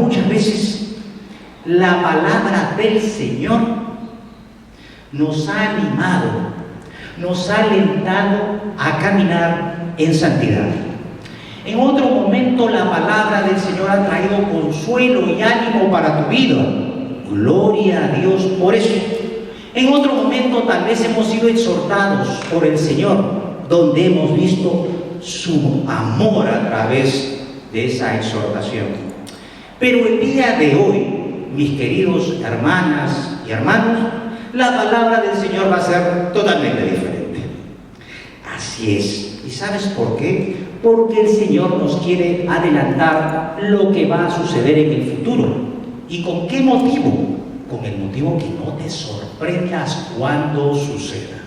muchas veces la palabra del Señor nos ha animado, nos ha alentado a caminar en santidad. En otro momento la palabra del Señor ha traído consuelo y ánimo para tu vida. Gloria a Dios por eso. En otro momento tal vez hemos sido exhortados por el Señor, donde hemos visto su amor a través de esa exhortación. Pero el día de hoy, mis queridos hermanas y hermanos, la palabra del Señor va a ser totalmente diferente. Así es. ¿Y sabes por qué? Porque el Señor nos quiere adelantar lo que va a suceder en el futuro. ¿Y con qué motivo? Con el motivo que no te sorprendas cuando suceda.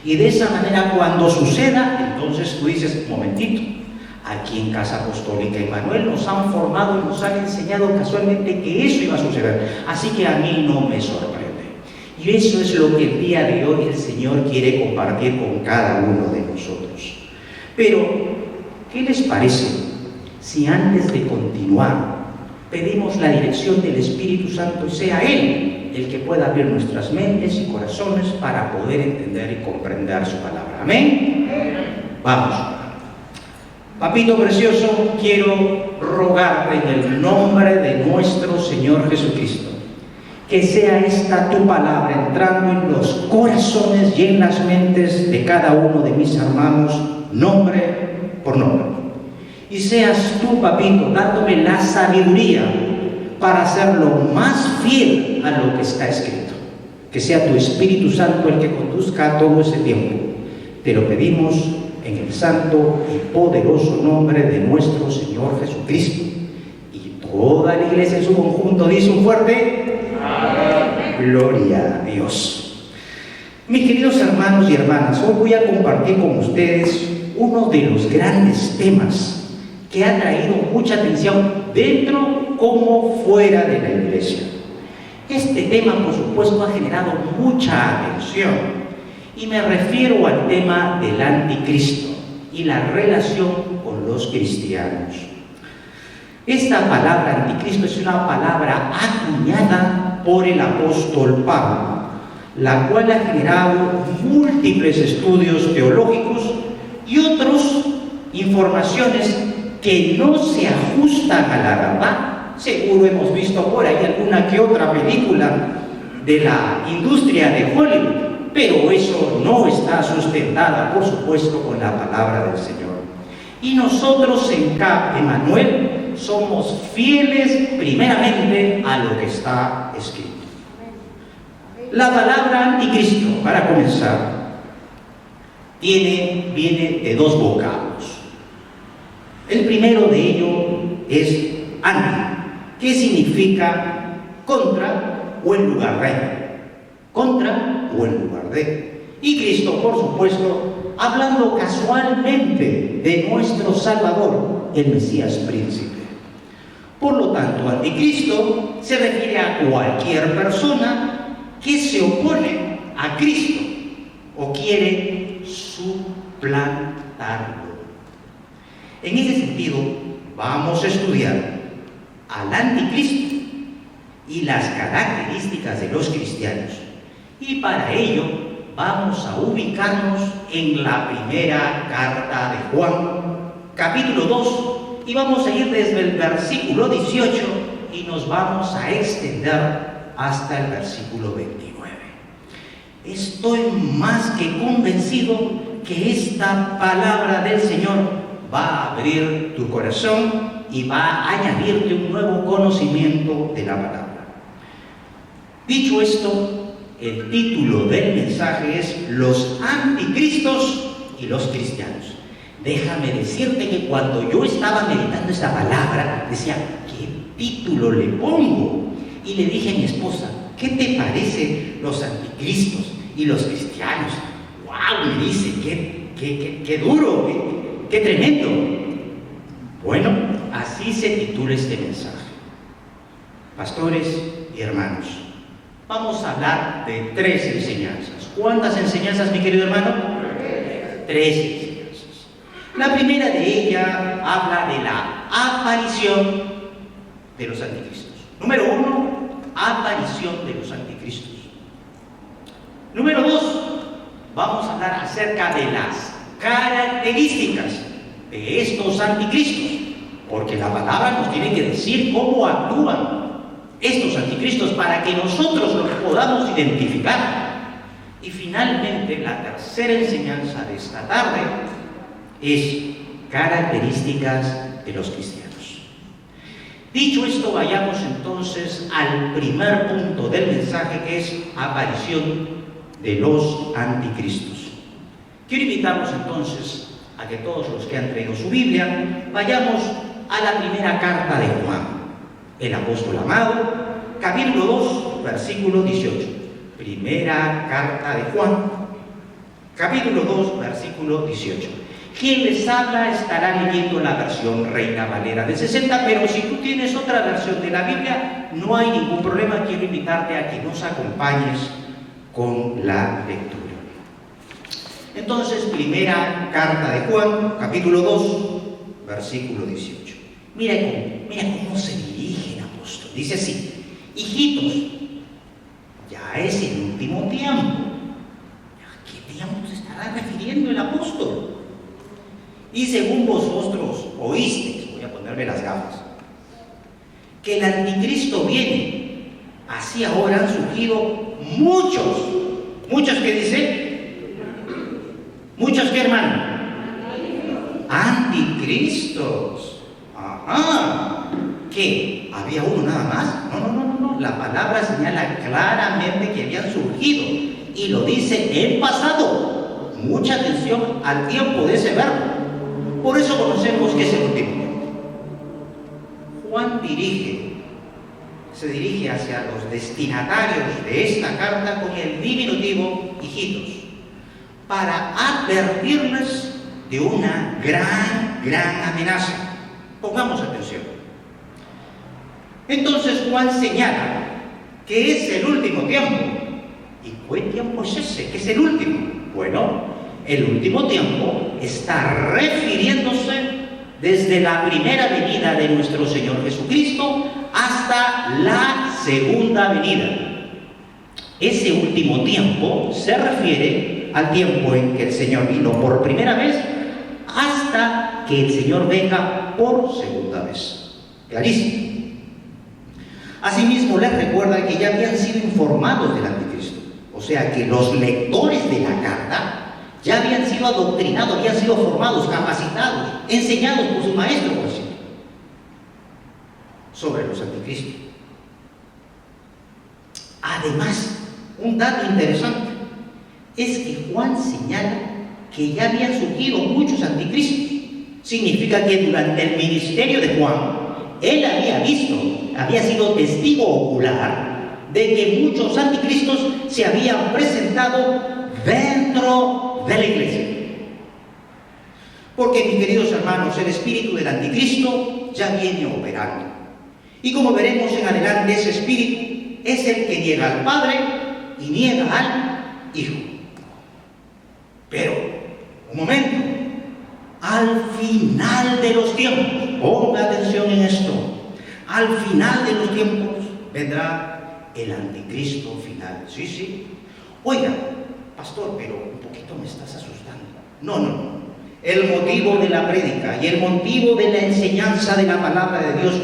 Y de esa manera, cuando suceda, entonces tú dices, un momentito, aquí en Casa Apostólica Emmanuel nos han formado y nos han enseñado casualmente que eso iba a suceder. Así que a mí no me sorprende. Y eso es lo que el día de hoy el Señor quiere compartir con cada uno de nosotros. Pero, ¿qué les parece si antes de continuar pedimos la dirección del Espíritu Santo y sea Él el que pueda abrir nuestras mentes y corazones para poder entender y comprender su palabra? ¿Amén? Vamos. Papito precioso, quiero rogarte en el nombre de nuestro Señor Jesucristo que sea esta tu palabra entrando en los corazones y en las mentes de cada uno de mis hermanos, nombre por nombre. Y seas tú, papito, dándome la sabiduría para hacerlo más fiel a lo que está escrito. Que sea tu Espíritu Santo el que conduzca todo ese tiempo. Te lo pedimos en el santo y poderoso nombre de nuestro Señor Jesucristo. Y toda la iglesia en su conjunto dice un fuerte amén. Gloria a Dios. Mis queridos hermanos y hermanas, hoy voy a compartir con ustedes uno de los grandes temas que ha traído mucha atención dentro como fuera de la iglesia. Este tema, por supuesto, ha generado mucha atención y me refiero al tema del anticristo y la relación con los cristianos. Esta palabra anticristo es una palabra acuñada por el apóstol Pablo, la cual ha generado múltiples estudios teológicos y otras informaciones que no se ajustan a la verdad. Seguro hemos visto por ahí alguna que otra película de la industria de Hollywood, pero eso no está sustentada, por supuesto, con la palabra del Señor. Y nosotros en CAP Emmanuel somos fieles primeramente a lo que está escrito. La palabra anticristo, para comenzar, viene de dos vocablos. El primero de ellos es anti, que significa contra o en lugar de. Contra o en lugar de. Y Cristo, por supuesto, hablando casualmente de nuestro Salvador, el Mesías príncipe. Por lo tanto, anticristo se refiere a cualquier persona que se opone a Cristo o quiere suplantarlo. En ese sentido, vamos a estudiar al anticristo y las características de los cristianos. Y para ello vamos a ubicarnos en la primera carta de Juan, capítulo 2, y vamos a ir desde el versículo 18 y nos vamos a extender hasta el versículo 29. Estoy más que convencido que esta palabra del Señor va a abrir tu corazón y va a añadirte un nuevo conocimiento de la palabra. Dicho esto, el título del mensaje es Los anticristos y los cristianos. Déjame decirte que cuando yo estaba meditando esta palabra, decía, ¿qué título le pongo? Y le dije a mi esposa, ¿qué te parece los anticristos y los cristianos? ¡Wow! Me dice, qué duro, qué tremendo. Bueno, así se titula este mensaje. Pastores y hermanos, vamos a hablar de 3 enseñanzas. ¿Cuántas enseñanzas, mi querido hermano? 3 enseñanzas. La primera de ellas habla de la aparición de los anticristos. Número 1, aparición de los anticristos. Número 2, vamos a hablar acerca de las características de estos anticristos, porque la palabra nos tiene que decir cómo actúan estos anticristos para que nosotros los podamos identificar. Y finalmente, la tercera enseñanza de esta tarde es características de los cristianos. Dicho esto, vayamos entonces al primer punto del mensaje, que es aparición de los anticristos. Quiero invitarlos entonces a que todos los que han traído su Biblia vayamos a la primera carta de Juan, el apóstol amado, capítulo 2, versículo 18. Primera carta de Juan, capítulo 2, versículo 18. Quien les habla estará leyendo la versión Reina Valera del 60, pero si tú tienes otra versión de la Biblia, no hay ningún problema. Quiero invitarte a que nos acompañes con la lectura. Entonces, primera carta de Juan, capítulo 2, versículo 18. Mira cómo se dirige el apóstol. Dice así: hijitos, ya es el último tiempo. ¿A qué tiempo se estará refiriendo el apóstol? Y según vosotros oísteis, voy a ponerme las gafas, que el anticristo viene, así ahora han surgido muchos que dicen, muchos que, hermano, anticristos. Ajá. ¿Qué? ¿Había uno nada más? No. La palabra señala claramente que habían surgido y lo dice en pasado. Mucha atención al tiempo de ese verbo. Por eso conocemos que es el último tiempo. Juan se dirige hacia los destinatarios de esta carta con el diminutivo hijitos, para advertirles de una gran amenaza. Pongamos atención. Entonces Juan señala que es el último tiempo. ¿Y qué tiempo es ese? ¿Qué es el último? Bueno, el último tiempo está refiriéndose desde la primera venida de nuestro Señor Jesucristo hasta la segunda venida. Ese último tiempo se refiere al tiempo en que el Señor vino por primera vez hasta que el Señor venga por segunda vez. Clarísimo. Asimismo, les recuerda que ya habían sido informados del anticristo. O sea que los lectores de la carta ya habían sido adoctrinados, habían sido formados, capacitados, enseñados por su maestro, por cierto, sobre los anticristos. Además, un dato interesante es que Juan señala que ya habían surgido muchos anticristos. Significa que durante el ministerio de Juan, él había sido testigo ocular de que muchos anticristos se habían presentado dentro de la iglesia. Porque, mis queridos hermanos, el espíritu del anticristo ya viene operando. Y como veremos en adelante, ese espíritu es el que niega al Padre y niega al Hijo. Pero, un momento, al final de los tiempos, ponga atención en esto, al final de los tiempos vendrá el anticristo final. Sí. Oiga, pastor, pero un poquito me estás asustando. No. El motivo de la prédica y el motivo de la enseñanza de la palabra de Dios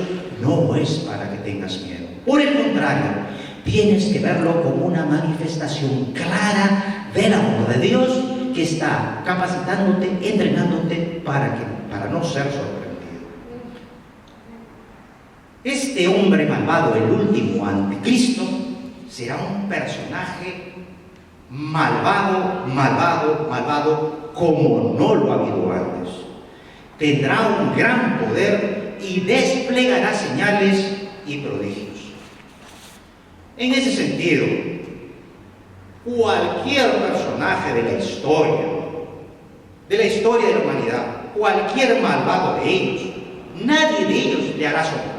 no es para que tengas miedo. Por el contrario, tienes que verlo como una manifestación clara del amor de Dios que está capacitándote, entrenándote para no ser sorprendido. Este hombre malvado, el último anticristo, será un personaje malvado, como no lo ha habido antes. Tendrá un gran poder y desplegará señales y prodigios. En ese sentido, cualquier personaje de la historia de la humanidad, cualquier malvado de ellos, nadie de ellos le hará sombra.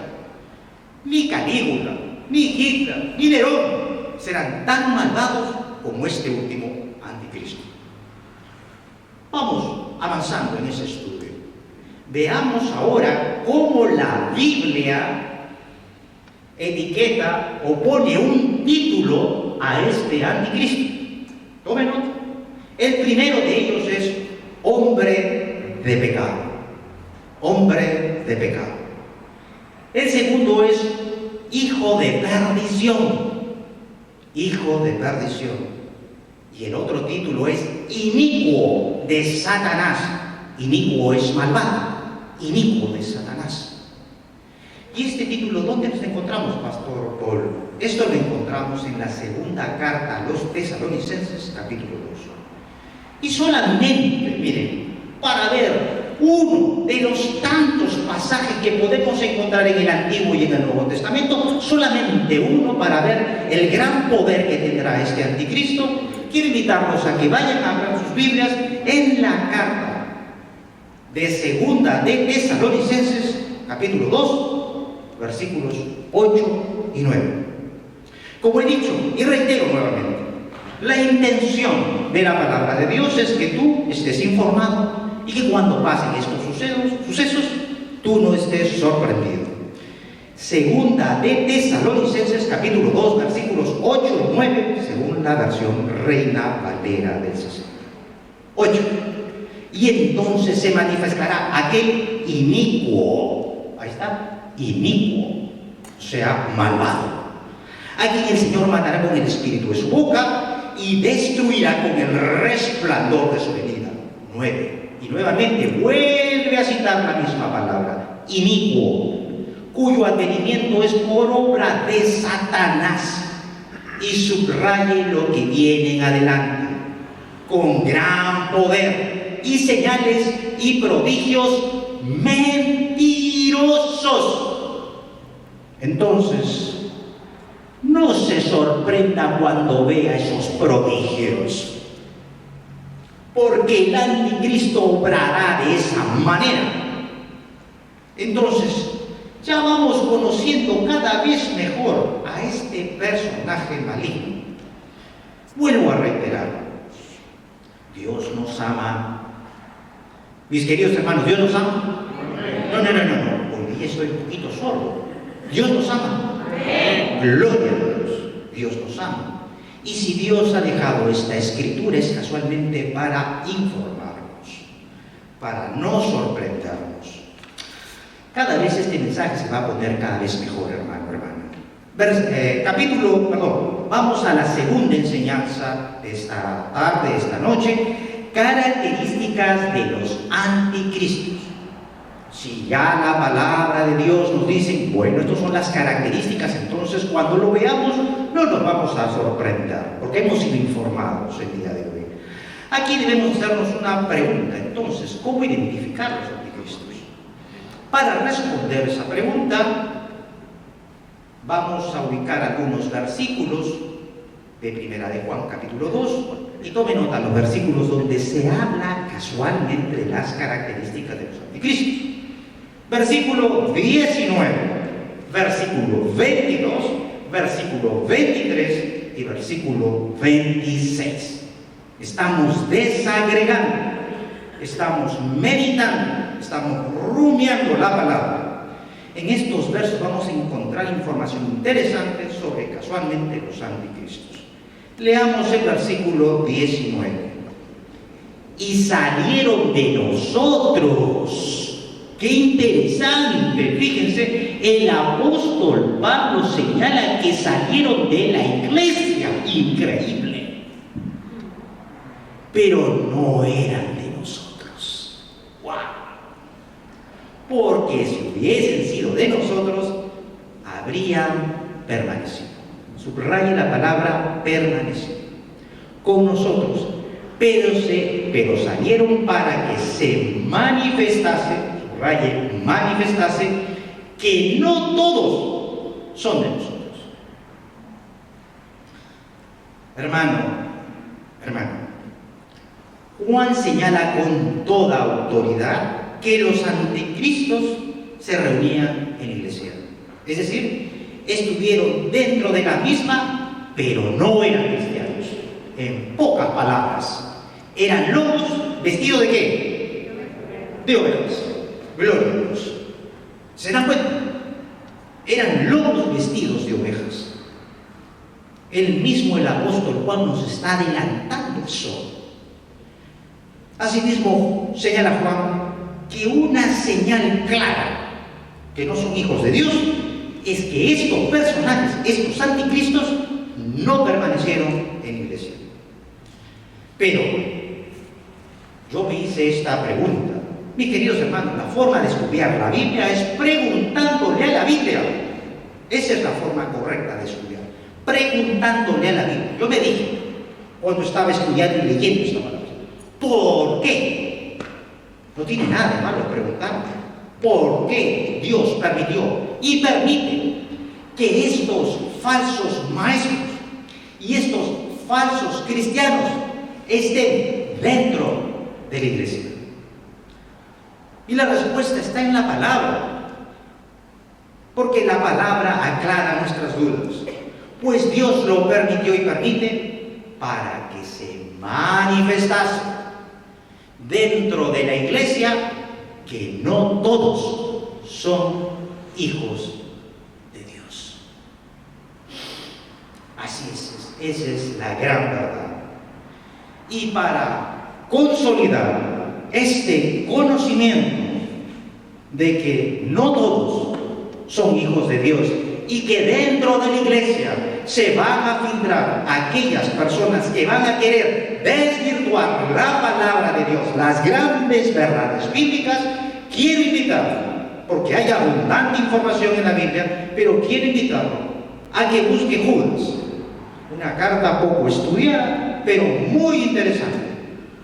Ni Calígula, ni Hitler, ni Nerón serán tan malvados como este último anticristo. Vamos avanzando en ese estudio. Veamos ahora cómo la Biblia etiqueta o pone un título a este anticristo. Tomen nota. El primero de ellos es hombre de pecado. Hombre de pecado. El segundo es hijo de perdición. Hijo de perdición. Y el otro título es inicuo de Satanás. Inicuo es malvado. Inicuo de Satanás. ¿Y este título dónde nos encontramos, Pastor Paul? Esto lo encontramos en la segunda carta a los Tesalonicenses, capítulo 2. Y solamente, miren, para ver uno de los tantos pasajes que podemos encontrar en el Antiguo y en el Nuevo Testamento, solamente uno para ver el gran poder que tendrá este anticristo, quiero invitarlos a que vayan a abrir sus Biblias en la carta de segunda de Tesalonicenses, capítulo 2, versículos 8 y 9. Como he dicho y reitero nuevamente, la intención de la palabra de Dios es que tú estés informado y que cuando pasen estos sucesos, tú no estés sorprendido. Segunda de Tesalonicenses, capítulo 2, versículos 8 y 9, según la versión Reina Valera del 60. 8. Y entonces se manifestará aquel inicuo. Ahí está. Inicuo, o sea, malvado, a quien el Señor matará con el espíritu de su boca y destruirá con el resplandor de su venida. 9. Y nuevamente vuelve a citar la misma palabra, inicuo, cuyo advenimiento es por obra de Satanás, y subraye lo que viene en adelante, con gran poder y señales y prodigios mentirosos. Entonces, no se sorprenda cuando vea esos prodigios, porque el anticristo obrará de esa manera. Entonces, ya vamos conociendo cada vez mejor a este personaje maligno. Vuelvo a reiterar, Dios nos ama. Mis queridos hermanos, ¿Dios nos ama? No. Hoy día estoy un poquito sordo. Dios nos ama. Gloria a Dios. Dios nos ama. Y si Dios ha dejado esta escritura es casualmente para informarnos, para no sorprendernos. Cada vez este mensaje se va a poner cada vez mejor, hermano. Vamos a la segunda enseñanza de esta tarde, de esta noche. Características de los anticristos. Si ya la palabra de Dios nos dice, bueno, estas son las características, entonces cuando lo veamos no nos vamos a sorprender, porque hemos sido informados el día de hoy. Aquí debemos hacernos una pregunta, entonces, ¿cómo identificar los anticristos? Para responder esa pregunta, vamos a ubicar algunos versículos de Primera de Juan, capítulo 2, y tome nota los versículos donde se habla casualmente de las características de los anticristos. Versículo 19, versículo 22, versículo 23 y versículo 26. Estamos desagregando, estamos meditando, estamos rumiando la palabra. En estos versos vamos a encontrar información interesante sobre casualmente los anticristos. Leamos el versículo 19. Y salieron de nosotros. ¡Qué interesante! Fíjense, el apóstol Pablo señala que salieron de la iglesia. Increíble. Pero no eran de nosotros. ¡Wow! Porque si hubiesen sido de nosotros, habrían permanecido. Subraye la palabra permanecer. Con nosotros. Pero salieron para que se manifestase, subraye, manifestase, que no todos son de nosotros. Hermano, Juan señala con toda autoridad que los anticristos se reunían en la iglesia. Es decir, estuvieron dentro de la misma, pero no eran cristianos. En pocas palabras, eran lobos vestidos ¿de qué? De ovejas. Gloria a Dios. ¿Se dan cuenta? Eran lobos vestidos el apóstol Juan nos está adelantando eso. Asimismo, señala Juan que una señal clara que no son hijos de Dios es que estos personajes, estos anticristos, no permanecieron en la iglesia. Pero yo me hice esta pregunta. Mis queridos hermanos, la forma de estudiar la Biblia es preguntándole a la Biblia. Esa es la forma correcta de estudiar, preguntándole a la Biblia. Yo me dije, cuando estaba estudiando y leyendo esta palabra, ¿por qué? No tiene nada de malo preguntar. ¿Por qué Dios permitió y permite que estos falsos maestros y estos falsos cristianos estén dentro de la iglesia? Y la respuesta está en la palabra, porque la palabra aclara nuestras dudas, pues Dios lo permitió y permite para que se manifestase dentro de la iglesia que no todos son hijos de Dios. Así es, esa es la gran verdad. Y para consolidar este conocimiento de que no todos son hijos de Dios y que dentro de la iglesia se van a filtrar aquellas personas que van a querer desvirtuar la palabra de Dios, las grandes verdades bíblicas, quiero invitarlo, porque hay abundante información en la Biblia, pero quiero invitarlo a que busque Judas, una carta poco estudiada, pero muy interesante.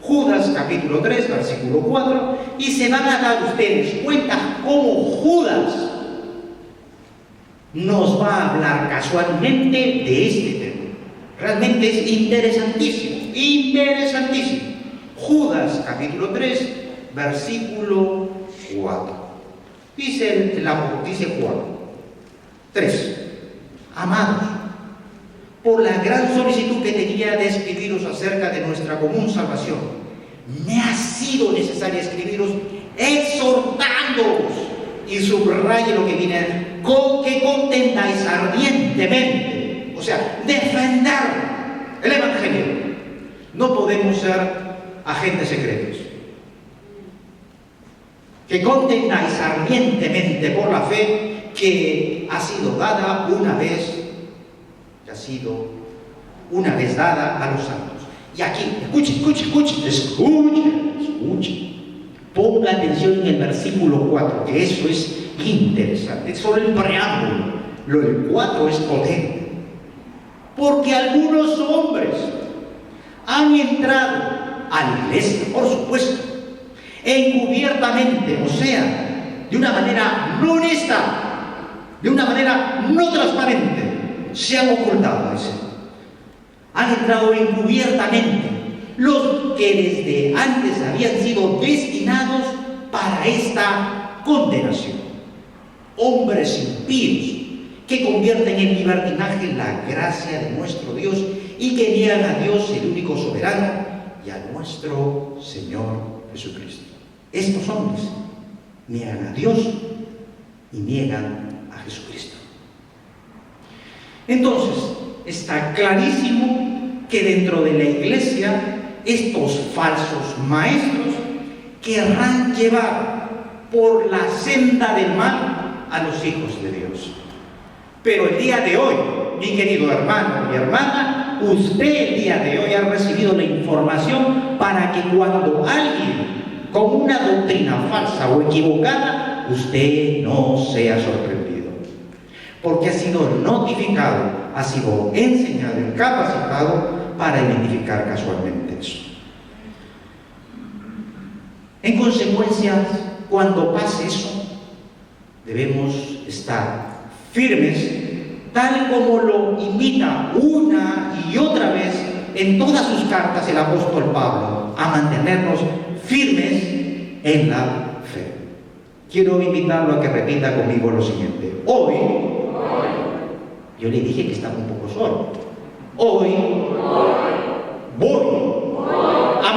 Judas capítulo 3, versículo 4, y se van a dar ustedes cuenta cómo Judas nos va a hablar casualmente de este tema. Realmente es interesantísimo, interesantísimo. Judas capítulo 3, versículo 4. Dice Juan 3: Amados, por la gran solicitud que tenía de escribiros acerca de nuestra común salvación, me ha sido necesario escribiros exhortándoos, y subraye lo que viene, con que contendáis ardientemente, o sea, defender el Evangelio. No podemos ser agentes secretos. Que contendáis ardientemente por la fe que ha sido dada una vez, que ha sido una vez dada a los santos. Y aquí, escuchen. Ponga atención en el versículo 4, que eso es interesante. Sobre el preámbulo, lo del 4 es potente. Porque algunos hombres han entrado a la iglesia, por supuesto, encubiertamente, o sea, de una manera no honesta, de una manera no transparente, se han ocultado. Han entrado encubiertamente los que desde antes habían sido destinados para esta condenación. Hombres impíos que convierten en libertinaje la gracia de nuestro Dios y que niegan a Dios, el único soberano, y a nuestro Señor Jesucristo. Estos hombres niegan a Dios y niegan a Jesucristo. Entonces, está clarísimo que dentro de la iglesia estos falsos maestros querrán llevar por la senda del mal a los hijos de Dios. Pero el día de hoy, mi querido hermano y hermana, usted el día de hoy ha recibido la información para que cuando alguien con una doctrina falsa o equivocada, usted no sea sorprendido. Porque ha sido notificado, ha sido enseñado y capacitado para identificar casualmente eso. En consecuencia, cuando pase eso, debemos estar firmes, tal como lo invita una y otra vez en todas sus cartas el apóstol Pablo, a mantenernos firmes en la fe. Quiero invitarlo a que repita conmigo lo siguiente. Hoy, yo le dije que estaba un poco solo. Hoy voy a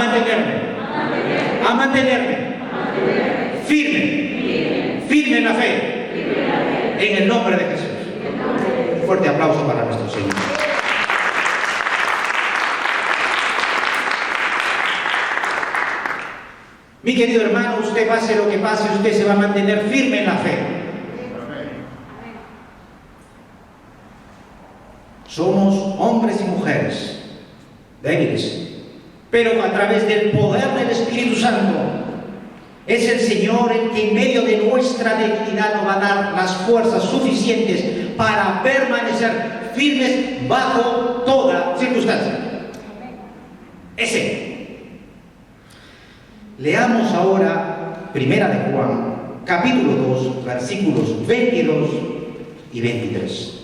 mantenerme firme en la fe, en el nombre de Jesús. Un fuerte aplauso para nuestro Señor. Mi querido hermano, usted pase lo que pase, usted se va a mantener firme en la fe. Somos hombres y mujeres débiles, pero a través del poder del Espíritu Santo es el Señor el que en medio de nuestra debilidad nos va a dar las fuerzas suficientes para permanecer firmes bajo toda circunstancia. Es Él. Leamos ahora Primera de Juan, capítulo 2, versículos 22 y 23.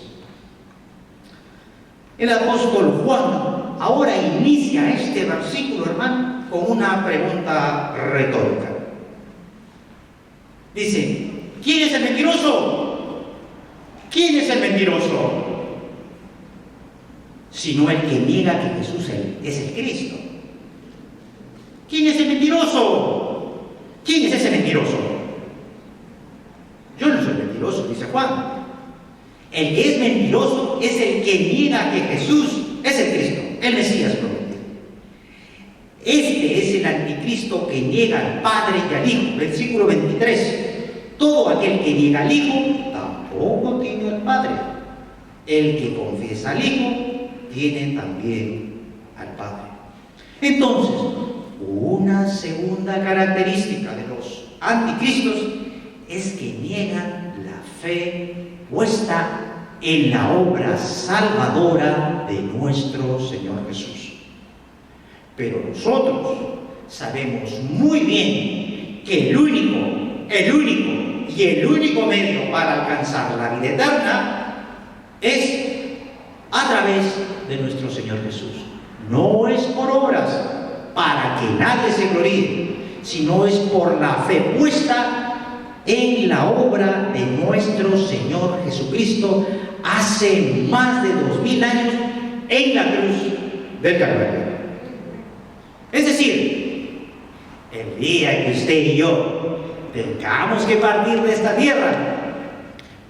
El apóstol Juan ahora inicia este versículo, hermano, con una pregunta retórica. Dice, ¿quién es el mentiroso? ¿Quién es el mentiroso? Sino el que niega que Jesús es el Cristo. ¿Quién es el mentiroso? ¿Quién es ese mentiroso? Yo no soy mentiroso, dice Juan. El que es mentiroso es el que niega que Jesús es el Cristo, el Mesías prometido. Este es el anticristo que niega al Padre y al Hijo. Versículo 23. Todo aquel que niega al Hijo tampoco tiene al Padre. El que confiesa al Hijo tiene también al Padre. Entonces, una segunda característica de los anticristos es que niegan la fe puesta en la obra salvadora de nuestro Señor Jesús. Pero nosotros sabemos muy bien que el único y el único medio para alcanzar la vida eterna es a través de nuestro Señor Jesús. No es por obras para que nadie se gloríe, sino es por la fe puesta en la obra de nuestro Señor Jesucristo hace más de 2000 años en la cruz del Calvario. Es decir, el día que usted y yo tengamos que partir de esta tierra,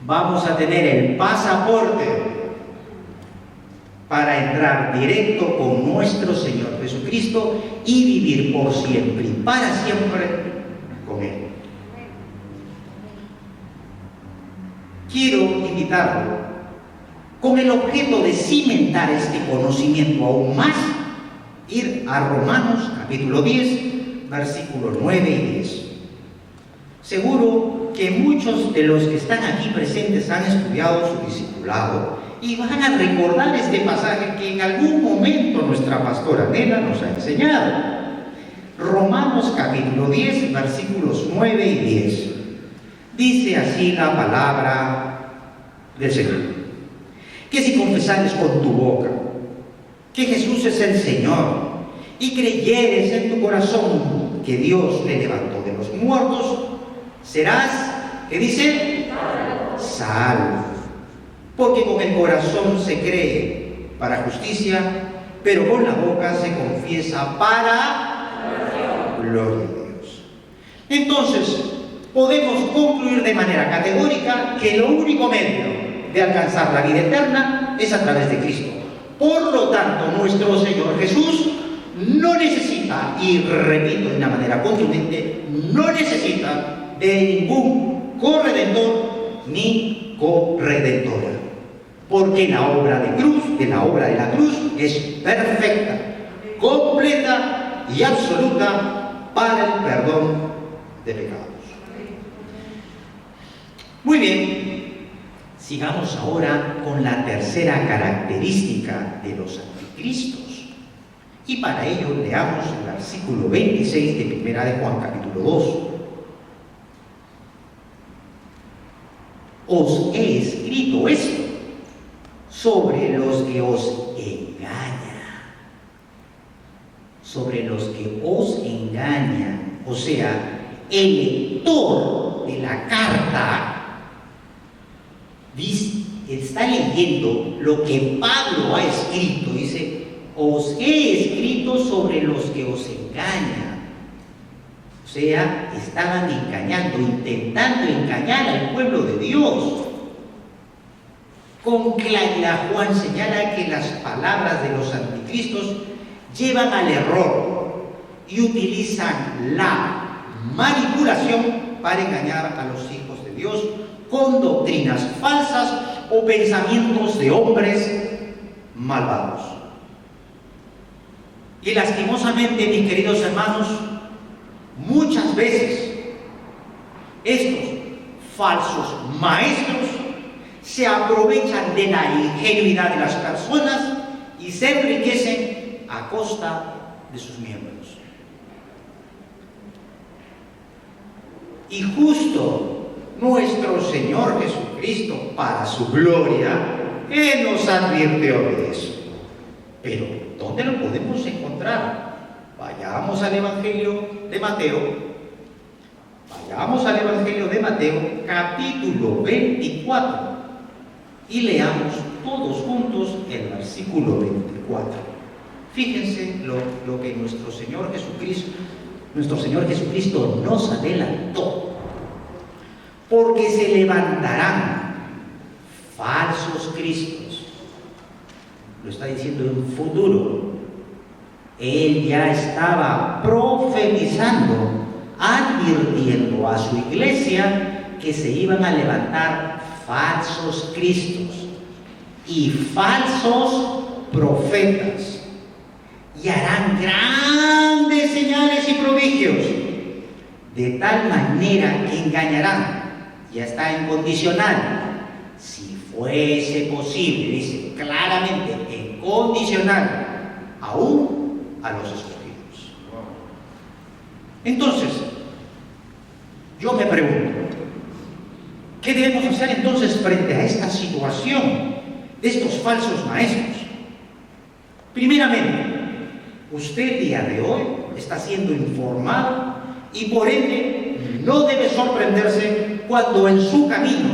vamos a tener el pasaporte para entrar directo con nuestro Señor Jesucristo y vivir por siempre y para siempre con Él. Quiero invitarlo, con el objeto de cimentar este conocimiento aún más, ir a Romanos capítulo 10, versículos 9 y 10. Seguro que muchos de los que están aquí presentes han estudiado su discipulado y van a recordar este pasaje que en algún momento nuestra pastora Nela nos ha enseñado. Romanos capítulo 10, versículos 9 y 10. Dice así la palabra del Señor: que si confesares con tu boca que Jesús es el Señor y creyeres en tu corazón que Dios le levantó de los muertos, serás, ¿qué dice? Salvo. Porque con el corazón se cree para justicia, pero con la boca se confiesa para gloria de Dios. Entonces, podemos concluir de manera categórica que lo único medio de alcanzar la vida eterna es a través de Cristo. Por lo tanto, nuestro Señor Jesús no necesita, y repito de una manera contundente, no necesita de ningún corredentor ni corredentora, porque la obra de la cruz es perfecta, completa y absoluta para el perdón de pecados. Muy bien, sigamos ahora con la tercera característica de los anticristos. Y para ello leamos el versículo 26 de Primera de Juan, capítulo 2. Os he escrito esto sobre los que os engañan. Sobre los que os engañan. O sea, el lector de la carta está leyendo lo que Pablo ha escrito. Dice: os he escrito sobre los que os engañan. O sea, estaban engañando, intentando engañar al pueblo de Dios. Con claridad Juan señala que las palabras de los anticristos llevan al error y utilizan la manipulación para engañar a los hijos de Dios con doctrinas falsas o pensamientos de hombres malvados. Y lastimosamente, mis queridos hermanos, muchas veces estos falsos maestros se aprovechan de la ingenuidad de las personas y se enriquecen a costa de sus miembros. Y justo nuestro Señor Jesucristo, para su gloria, Él nos advirtió de eso. Pero, ¿dónde lo podemos encontrar? Vayamos al Evangelio de Mateo. Vayamos al Evangelio de Mateo, capítulo 24, y leamos todos juntos el versículo 24. Fíjense lo que nuestro Señor Jesucristo nos adelantó. Porque se levantarán falsos cristos. Lo está diciendo en un futuro. Él ya estaba profetizando, advirtiendo a su iglesia que se iban a levantar falsos cristos y falsos profetas, y harán grandes señales y prodigios, de tal manera que engañarán, ya está en condicional, si fuese posible, dice claramente en condicional, aún a los escogidos. Entonces, yo me pregunto, ¿qué debemos hacer entonces frente a esta situación de estos falsos maestros? Primeramente, usted el día de hoy está siendo informado y por ende no debe sorprenderse cuando en su camino,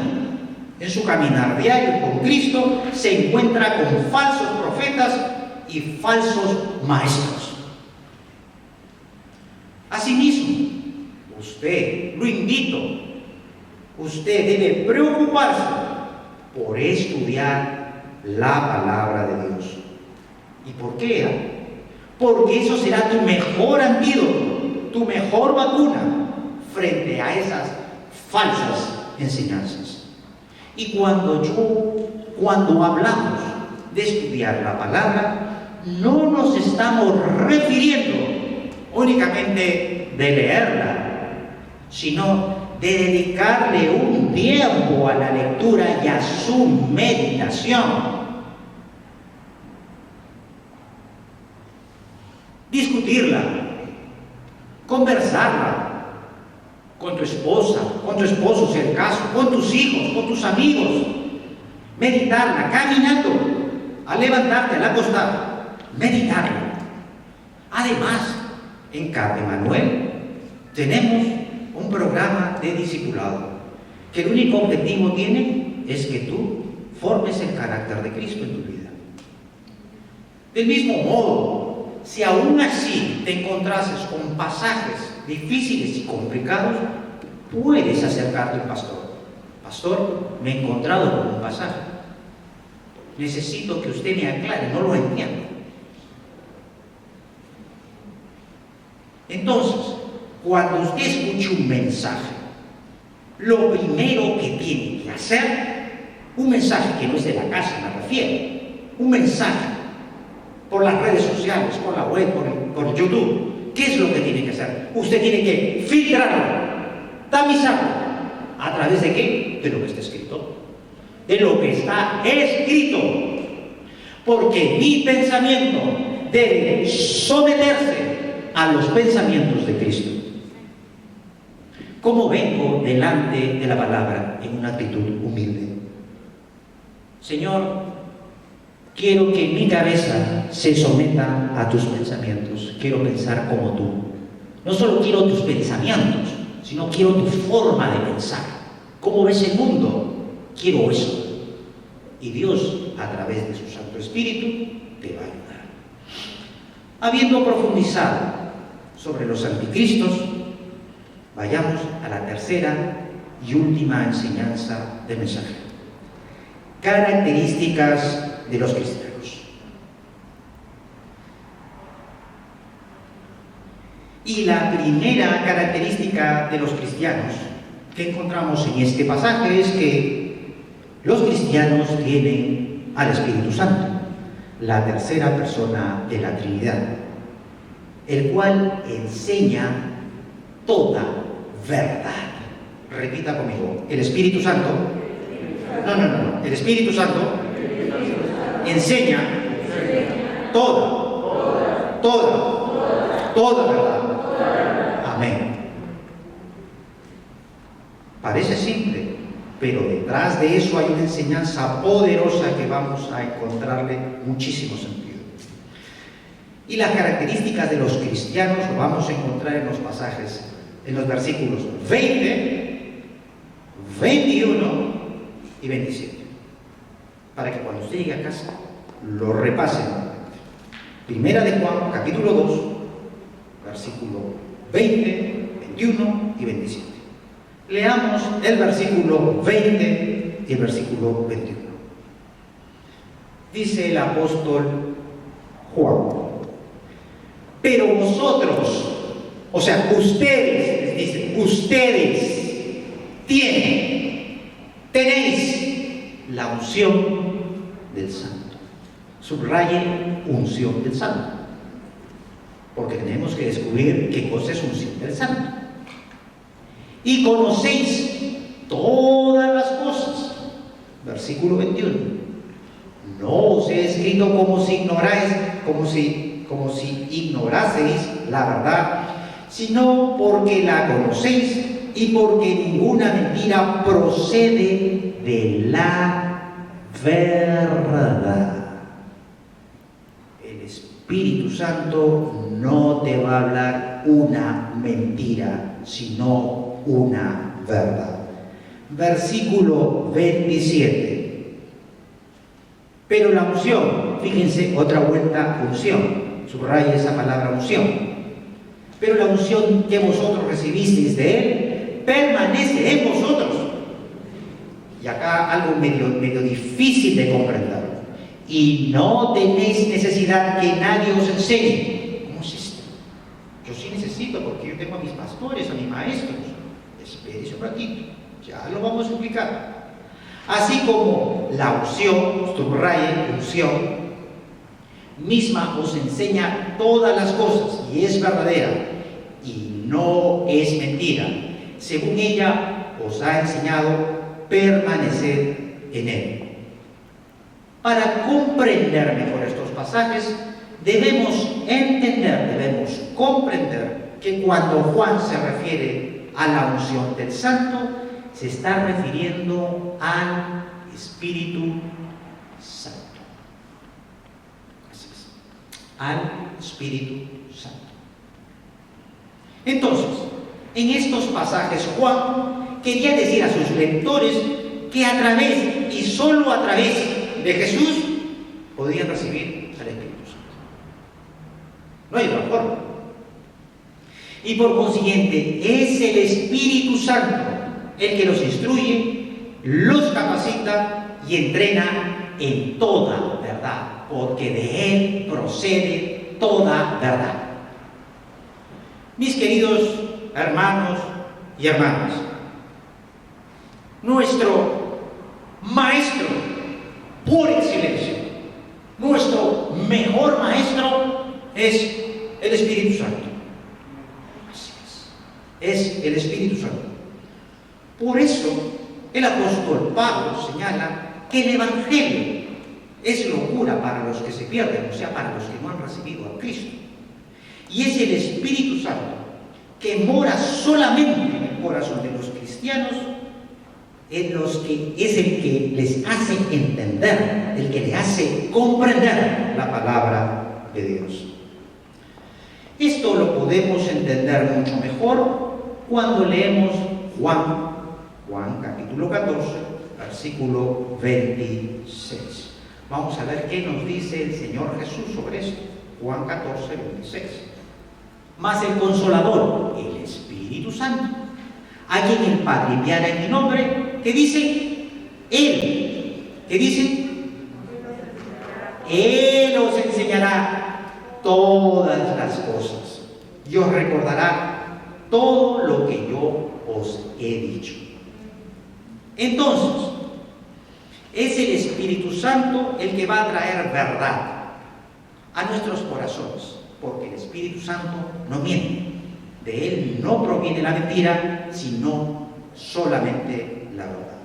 en su caminar diario con Cristo, se encuentra con falsos profetas y falsos maestros. Asimismo, usted, lo invito, usted debe preocuparse por estudiar la palabra de Dios. ¿Y por qué? Porque eso será tu mejor antídoto, tu mejor vacuna frente a esas falsas enseñanzas. Y cuando hablamos de estudiar la palabra, no nos estamos refiriendo únicamente de leerla, sino de dedicarle un tiempo a la lectura y a su meditación. Discutirla, conversarla con tu esposa, con tu esposo si es el caso, con tus hijos, con tus amigos, meditarla, caminando, al levantarte, al acostar, meditarla. Además, en Carne Manuel tenemos un programa de discipulado que el único objetivo tiene es que tú formes el carácter de Cristo en tu vida. Del mismo modo, si aún así te encontrases con pasajes difíciles y complicados, puedes acercarte al pastor. Pastor, me he encontrado con un pasaje. Necesito que usted me aclare, no lo entiendo. Entonces, cuando usted escuche un mensaje, lo primero que tiene que hacer, un mensaje que no es de la casa, me refiero, un mensaje por las redes sociales, por la web, por YouTube, ¿qué es lo que tiene que hacer? Usted tiene que filtrarlo, tamizarlo. ¿A través de qué? De lo que está escrito. De lo que está escrito. Porque mi pensamiento debe someterse a los pensamientos de Cristo. ¿Cómo vengo delante de la palabra en una actitud humilde? Señor, quiero que mi cabeza se someta a tus pensamientos. Quiero pensar como tú. No solo quiero tus pensamientos, sino quiero tu forma de pensar. ¿Cómo ves el mundo? Quiero eso. Y Dios, a través de su Santo Espíritu, te va a ayudar. Habiendo profundizado sobre los anticristos, vayamos a la tercera y última enseñanza del mensaje. Características de los cristianos. Y la primera característica de los cristianos que encontramos en este pasaje es que los cristianos tienen al Espíritu Santo, la tercera persona de la Trinidad, el cual enseña toda verdad. Repita conmigo, el Espíritu Santo, el Espíritu Santo enseña toda verdad. Amén. Parece simple, pero detrás de eso hay una enseñanza poderosa que vamos a encontrarle muchísimo sentido. Y las características de los cristianos lo vamos a encontrar en los pasajes, en los versículos 20, 21 y 27. Para que cuando usted llegue a casa lo repasen. Primera de Juan, capítulo 2, versículo 20, 21 y 27. Leamos el versículo 20 y el versículo 21. Dice el apóstol Juan: pero vosotros, o sea, ustedes, dice, ustedes tenéis la unción del Santo. Subraye unción del Santo, porque tenemos que descubrir qué cosa es unción del Santo. Y conocéis todas las cosas. Versículo 21. No os he escrito como si ignoraseis la verdad, sino porque la conocéis y porque ninguna mentira procede de la verdad. El Espíritu Santo no te va a hablar una mentira, sino una verdad. Versículo 27. Pero la unción, fíjense, otra vuelta, unción. Subraya esa palabra unción. Pero la unción que vosotros recibisteis de Él permanece en vosotros. Y acá algo medio difícil de comprender. Y no tenéis necesidad que nadie os enseñe. ¿Cómo es esto? Yo sí necesito, porque yo tengo a mis pastores, a mis maestros. Espérese un ratito, ya lo vamos a explicar. Así como la unción, subraye, unción misma os enseña todas las cosas y es verdadera y no es mentira. Según ella os ha enseñado permanecer en Él. Para comprender mejor estos pasajes, debemos comprender que cuando Juan se refiere a la unción del Santo, se está refiriendo al Espíritu Santo. Así es, al Espíritu Santo. Entonces, en estos pasajes Juan quería decir a sus lectores que a través y solo a través de Jesús podían recibir al Espíritu Santo. No hay otra forma. Y por consiguiente, es el Espíritu Santo el que los instruye, los capacita y entrena en toda verdad, porque de Él procede toda verdad. Mis queridos hermanos y hermanas, nuestro Maestro por excelencia, nuestro mejor Maestro es el Espíritu Santo. Es el Espíritu Santo. Por eso el apóstol Pablo señala que el Evangelio es locura para los que se pierden, o sea, para los que no han recibido a Cristo. Y es el Espíritu Santo que mora solamente en el corazón de los cristianos, es el que les hace entender, el que les hace comprender la palabra de Dios. Esto lo podemos entender mucho mejor cuando leemos Juan capítulo 14, versículo 26. Vamos a ver qué nos dice el Señor Jesús sobre esto. Juan 14, 26. Mas el Consolador, el Espíritu Santo, a quien el Padre enviará en mi nombre, ¿qué dice? Él, ¿qué dice? Él os enseñará todas las cosas y os recordará todo lo que yo os he dicho. Entonces, es el Espíritu Santo el que va a traer verdad a nuestros corazones, porque el Espíritu Santo no miente. De él no proviene la mentira, sino solamente la verdad.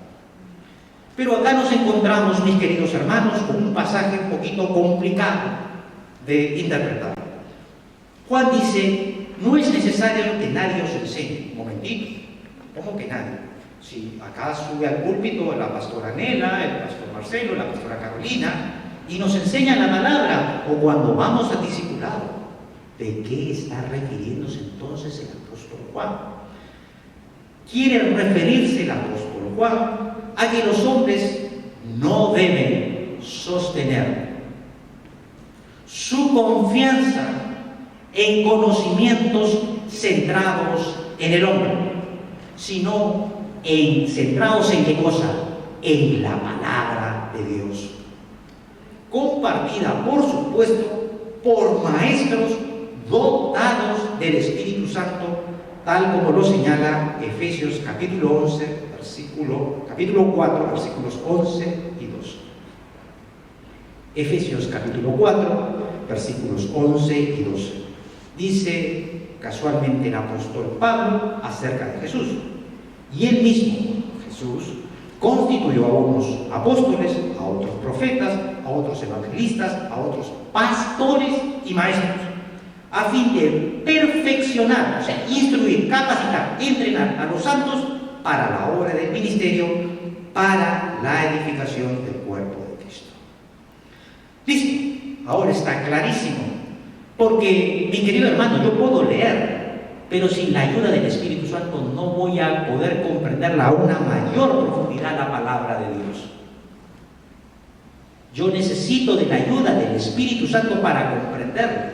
Pero acá nos encontramos, mis queridos hermanos, con un pasaje un poquito complicado de interpretar. Juan dice, no es necesario que nadie os enseñe. Un momentito, ¿cómo que nadie? Si acá sube al púlpito la pastora Nela, el pastor Marcelo, la pastora Carolina, y nos enseñan la palabra, o cuando vamos al discipulado. ¿De qué está refiriéndose entonces el apóstol Juan? Quiere referirse el apóstol Juan a que los hombres no deben sostener su confianza en conocimientos centrados en el hombre, sino centrados en qué cosa? En la palabra de Dios, compartida, por supuesto, por maestros dotados del Espíritu Santo, tal como lo señala Efesios capítulo 4, versículos 11 y 12. Efesios capítulo 4, versículos 11 y 12. Dice casualmente el apóstol Pablo acerca de Jesús. Y él mismo, Jesús, constituyó a unos apóstoles, a otros profetas, a otros evangelistas, a otros pastores y maestros, a fin de perfeccionar, o sea, instruir, capacitar, entrenar a los santos para la obra del ministerio, para la edificación del cuerpo de Cristo. Listo, ahora está clarísimo, porque, mi querido hermano, yo puedo leer, pero sin la ayuda del Espíritu Santo no voy a poder comprenderla a una mayor profundidad la palabra de Dios. Yo necesito de la ayuda del Espíritu Santo para comprenderla.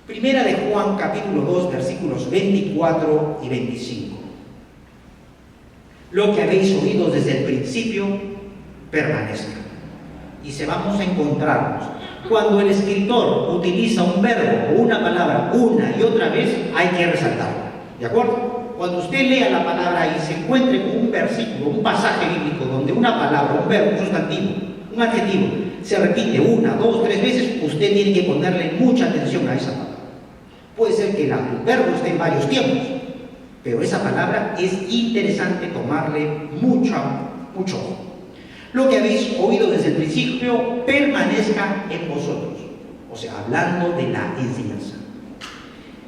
Primera de Juan, capítulo 2, versículos 24 y 25. Lo que habéis oído desde el principio, permanezca. Y se vamos a encontrarnos. Cuando el escritor utiliza un verbo o una palabra una y otra vez, hay que resaltarlo. ¿De acuerdo? Cuando usted lea la palabra y se encuentre con un versículo, un pasaje bíblico donde una palabra, un verbo, un sustantivo, un adjetivo, se repite una, dos, tres veces, usted tiene que ponerle mucha atención a esa palabra. Puede ser que el verbo esté en varios tiempos, pero esa palabra es interesante tomarle mucho ojo. Lo que habéis oído desde el principio permanezca en vosotros, o sea, hablando de la enseñanza.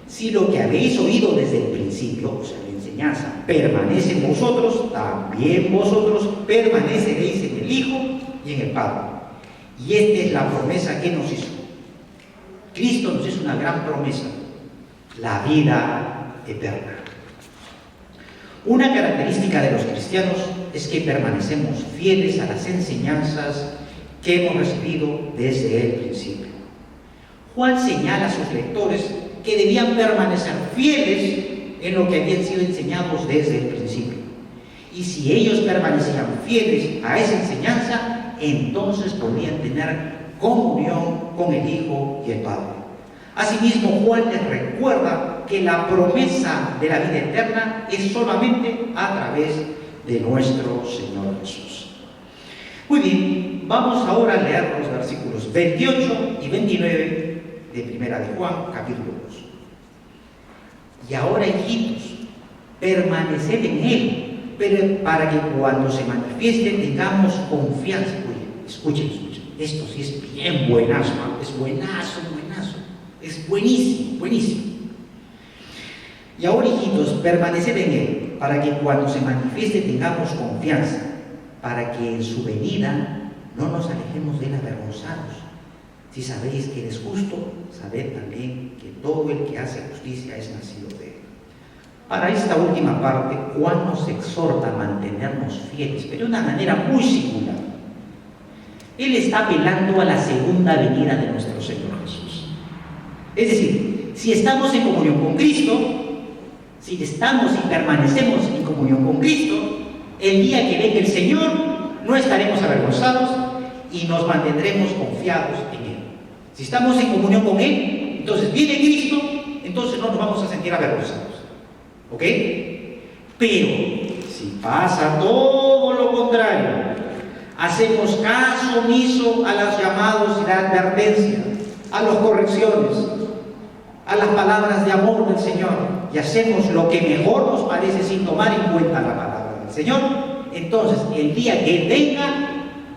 Si lo que habéis oído desde el principio, o sea, la enseñanza, permanece en vosotros, también vosotros permaneceréis en el Hijo y en el Padre. Y esta es la promesa que nos hizo. Cristo nos hizo una gran promesa, la vida eterna. Una característica de los cristianos es que permanecemos fieles a las enseñanzas que hemos recibido desde el principio. Juan señala a sus lectores que debían permanecer fieles en lo que habían sido enseñados desde el principio. Y si ellos permanecían fieles a esa enseñanza, entonces podían tener comunión con el Hijo y el Padre. Asimismo, Juan les recuerda que la promesa de la vida eterna es solamente a través de nuestro Señor Jesús. Muy bien, vamos ahora a leer los versículos 28 y 29 de Primera de Juan, capítulo 2. Y ahora, hijitos, permaneced en Él, pero para que cuando se manifieste tengamos confianza. Oye, escuchen. Esto sí es bien buenazo, es buenazo. Es buenísimo. Y ahora, hijitos, permaneced en Él, para que cuando se manifieste tengamos confianza, para que en su venida no nos alejemos de él avergonzados. Si sabéis que Él es justo, sabed también que todo el que hace justicia es nacido de Él. Para esta última parte, Juan nos exhorta a mantenernos fieles, pero de una manera muy singular. Él está apelando a la segunda venida de nuestro Señor Jesús. Es decir, si estamos en comunión con Cristo, si estamos y permanecemos en comunión con Cristo, el día que venga el Señor, no estaremos avergonzados y nos mantendremos confiados en Él. Si estamos en comunión con Él, entonces viene Cristo, entonces no nos vamos a sentir avergonzados. ¿Ok? Pero si pasa todo lo contrario, hacemos caso omiso a los llamados y la advertencia, a las correcciones, a las palabras de amor del Señor, y hacemos lo que mejor nos parece sin tomar en cuenta la palabra del Señor, entonces el día que Él venga,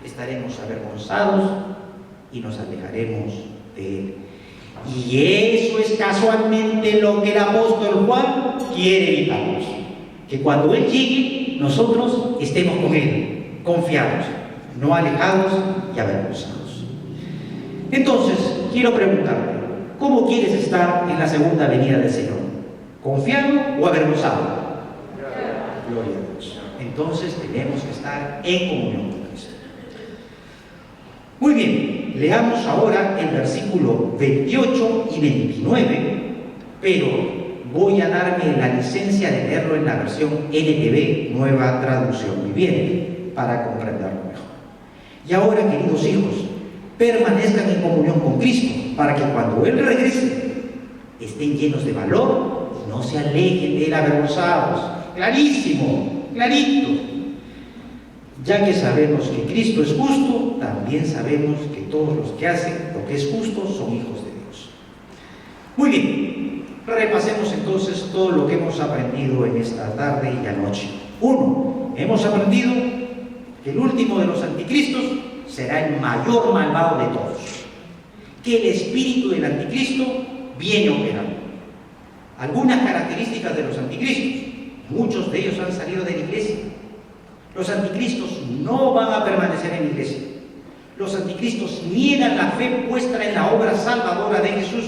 estaremos avergonzados y nos alejaremos de Él. Y eso es casualmente lo que el apóstol Juan quiere evitarnos, que cuando Él llegue, nosotros estemos con Él, confiados, no alejados y avergonzados. Entonces, quiero preguntarte, ¿cómo quieres estar en la segunda venida del Señor? ¿Confiado o avergonzado? Gloria a Dios. Entonces tenemos que estar en comunión con Cristo. Muy bien, leamos ahora el versículo 28 y 29, pero voy a darme la licencia de leerlo en la versión NTV, Nueva Traducción Viviente, para comprenderlo mejor. Y ahora, queridos hijos, permanezcan en comunión con Cristo, para que cuando Él regrese, estén llenos de valor y no se alejen de Él avergonzados. Clarísimo, clarito. Ya que sabemos que Cristo es justo, también sabemos que todos los que hacen lo que es justo son hijos de Dios. Muy bien, repasemos entonces todo lo que hemos aprendido en esta tarde y anoche. 1. Hemos aprendido que el último de los anticristos será el mayor malvado de todos, que el espíritu del anticristo viene operando. Algunas características de los anticristos: muchos de ellos han salido de la iglesia. Los anticristos no van a permanecer en la iglesia. Los anticristos niegan la fe puesta en la obra salvadora de Jesús.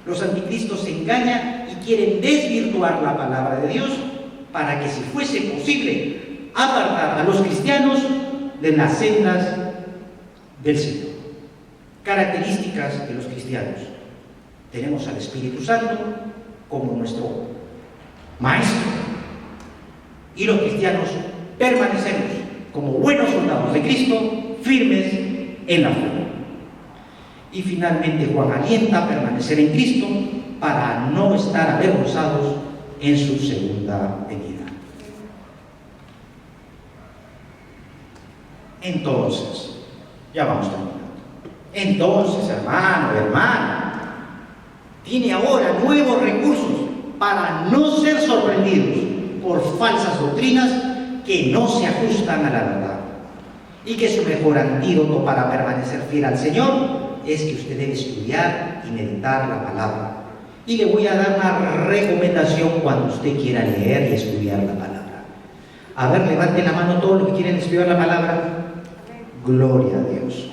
Los anticristos se engañan y quieren desvirtuar la palabra de Dios para que, si fuese posible, apartar a los cristianos de las sendas del Señor. Características de los cristianos: tenemos al Espíritu Santo como nuestro maestro, y los cristianos permanecemos como buenos soldados de Cristo, firmes en la fe. Y finalmente Juan alienta a permanecer en Cristo para no estar avergonzados en su segunda venida. Entonces, ya vamos terminando. Entonces, hermana, tiene ahora nuevos recursos para no ser sorprendidos por falsas doctrinas que no se ajustan a la verdad, y que su mejor antídoto para permanecer fiel al Señor es que usted debe estudiar y meditar la palabra. Y le voy a dar una recomendación cuando usted quiera leer y estudiar la palabra. A ver, levante la mano todos los que quieren estudiar la palabra. Gloria a Dios.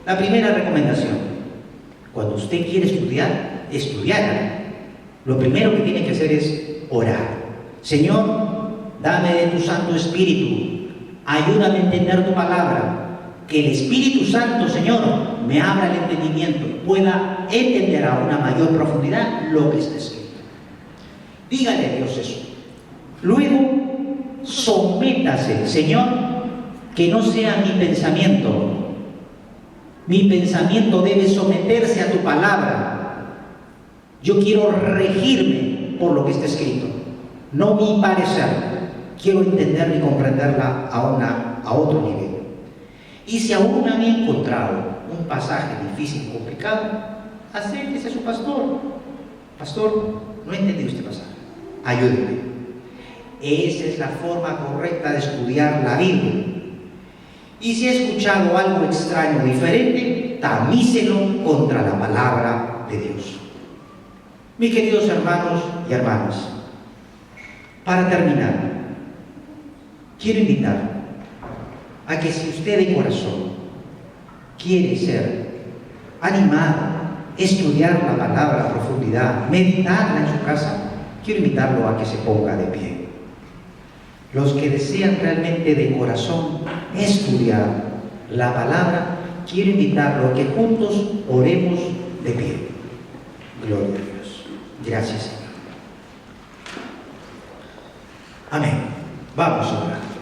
La primera recomendación: cuando usted quiere estudiar, lo primero que tiene que hacer es orar. Señor, dame de tu Santo Espíritu, ayúdame a entender tu palabra, que el Espíritu Santo, Señor, me abra el entendimiento, pueda entender a una mayor profundidad lo que está escrito. Dígale a Dios eso. Luego, sométase, Señor, que no sea mi pensamiento. Mi pensamiento debe someterse a tu palabra. Yo quiero regirme por lo que está escrito, no mi parecer. Quiero entenderla y comprenderla a otro nivel. Y si aún no había encontrado un pasaje difícil y complicado, acérquese a su pastor. Pastor, no entendí este pasaje, ayúdeme. Esa es la forma correcta de estudiar la Biblia. Y si ha escuchado algo extraño o diferente, tamícelo contra la palabra de Dios. Mis queridos hermanos y hermanas, para terminar, quiero invitar a que, si usted de corazón quiere ser animado, estudiar la palabra a profundidad, meditarla en su casa, quiero invitarlo a que se ponga de pie. Los que desean realmente de corazón estudiar la palabra, quiero invitarlo a que juntos oremos de pie. Gloria a Dios. Gracias, Señor. Amén. Vamos a orar.